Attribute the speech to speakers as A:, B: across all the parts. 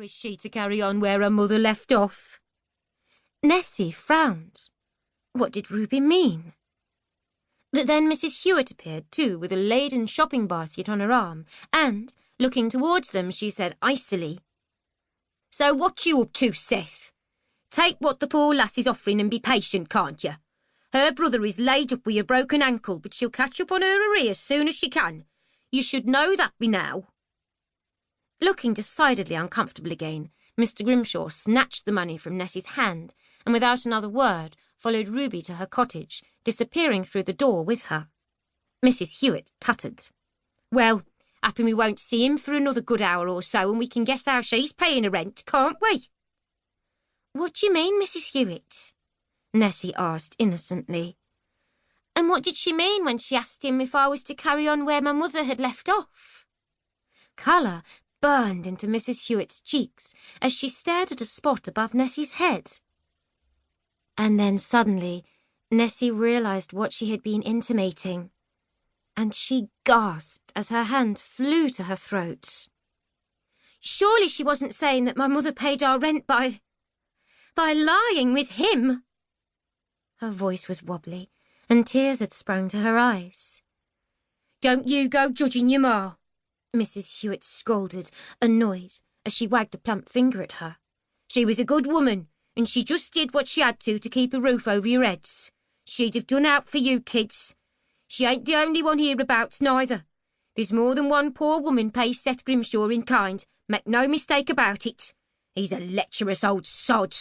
A: is she to carry on where her mother left off? Nessie frowned. What did Ruby mean? But then Mrs. Hewitt appeared too, with a laden shopping basket on her arm, and, looking towards them, she said icily, "So what you up to, Seth? Take what the poor lass is offering and be patient, can't you? Her brother is laid up with a broken ankle, but she'll catch up on her arrears as soon as she can. You should know that by now." Looking decidedly uncomfortable again, Mr. Grimshaw snatched the money from Nessie's hand, and without another word followed Ruby to her cottage, disappearing through the door with her. Mrs. Hewitt tutted. "Well, happen we won't see him for another good hour or so, and we can guess how she's paying her rent, can't we?" "What do you mean, Mrs. Hewitt?" Nessie asked innocently. "And what did she mean when she asked him if I was to carry on where my mother had left off?" Colour burned into Mrs. Hewitt's cheeks as she stared at a spot above Nessie's head. And then suddenly Nessie realised what she had been intimating, and she gasped as her hand flew to her throat. "Surely she wasn't saying that my mother paid our rent by lying with him?" Her voice was wobbly, and tears had sprung to her eyes. "Don't you go judging your ma," Mrs. Hewitt scolded, annoyed, as she wagged a plump finger at her. "She was a good woman, and she just did what she had to keep a roof over your heads. She'd have done out for you kids. She ain't the only one hereabouts, neither. There's more than one poor woman pays Seth Grimshaw in kind, make no mistake about it. He's a lecherous old sod."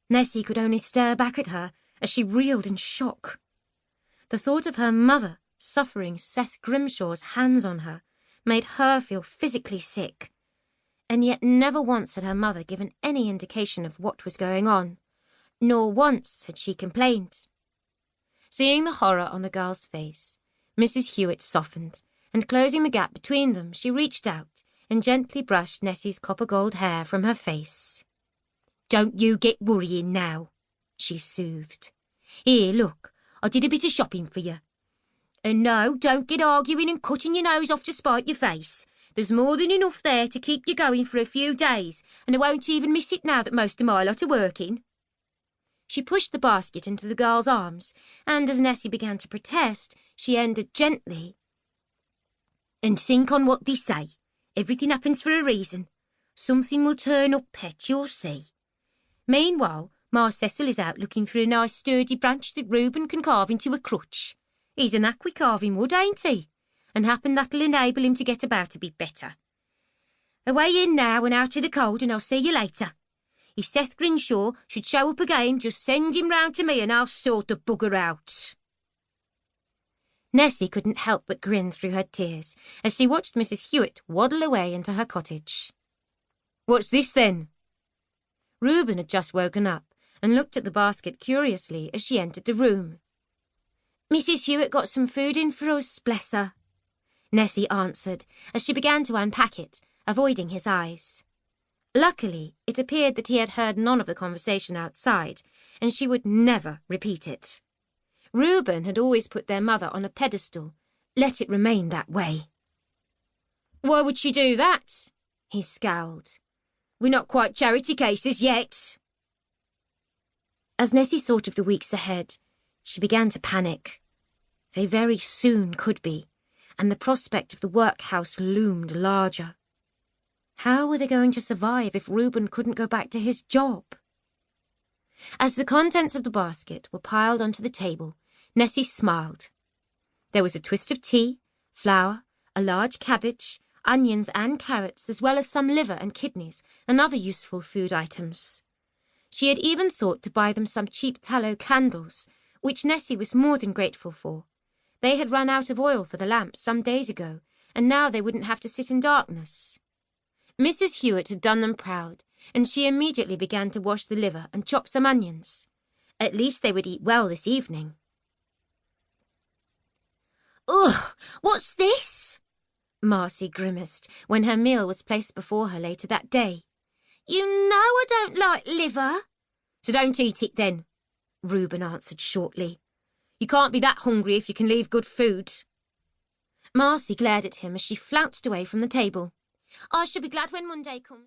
A: Nessie could only stare back at her as she reeled in shock. The thought of her mother suffering Seth Grimshaw's hands on her made her feel physically sick, and yet never once had her mother given any indication of what was going on, nor once had she complained. Seeing the horror on the girl's face, Mrs. Hewitt softened, and closing the gap between them, she reached out and gently brushed Nessie's copper-gold hair from her face. "Don't you get worrying now," she soothed. "Here, look, I did a bit of shopping for you. And no, don't get arguing and cutting your nose off to spite your face. There's more than enough there to keep you going for a few days, and I won't even miss it now that most of my lot are working." She pushed the basket into the girl's arms, and as Nessie began to protest, she ended gently. "And think on what they say. Everything happens for a reason. Something will turn up, pet, you'll see. Meanwhile, Ma Cecil is out looking for a nice sturdy branch that Reuben can carve into a crutch. He's an knack with carving wood, ain't he? And happen that'll enable him to get about a bit better. Away in now and out of the cold, and I'll see you later. If Seth Grimshaw should show up again, just send him round to me and I'll sort the bugger out." Nessie couldn't help but grin through her tears as she watched Mrs. Hewitt waddle away into her cottage. "What's this then?" Reuben had just woken up and looked at the basket curiously as she entered the room. "Mrs. Hewitt got some food in for us, bless her," Nessie answered as she began to unpack it, avoiding his eyes. Luckily, it appeared that he had heard none of the conversation outside, and she would never repeat it. Reuben had always put their mother on a pedestal. Let it remain that way. "Why would she do that?" he scowled. "We're not quite charity cases yet." As Nessie thought of the weeks ahead, she began to panic. They very soon could be, and the prospect of the workhouse loomed larger. How were they going to survive if Reuben couldn't go back to his job? As the contents of the basket were piled onto the table, Nessie smiled. There was a twist of tea, flour, a large cabbage, onions and carrots, as well as some liver and kidneys and other useful food items. She had even thought to buy them some cheap tallow candles, which Nessie was more than grateful for. They had run out of oil for the lamps some days ago, and now they wouldn't have to sit in darkness. Mrs. Hewitt had done them proud, and she immediately began to wash the liver and chop some onions. At least they would eat well this evening. "Ugh, what's this?" Marcy grimaced when her meal was placed before her later that day. "You know I don't like liver." "So don't eat it then," Reuben answered shortly. "You can't be that hungry if you can leave good food." Marcy glared at him as she flounced away from the table. "I shall be glad when Monday comes."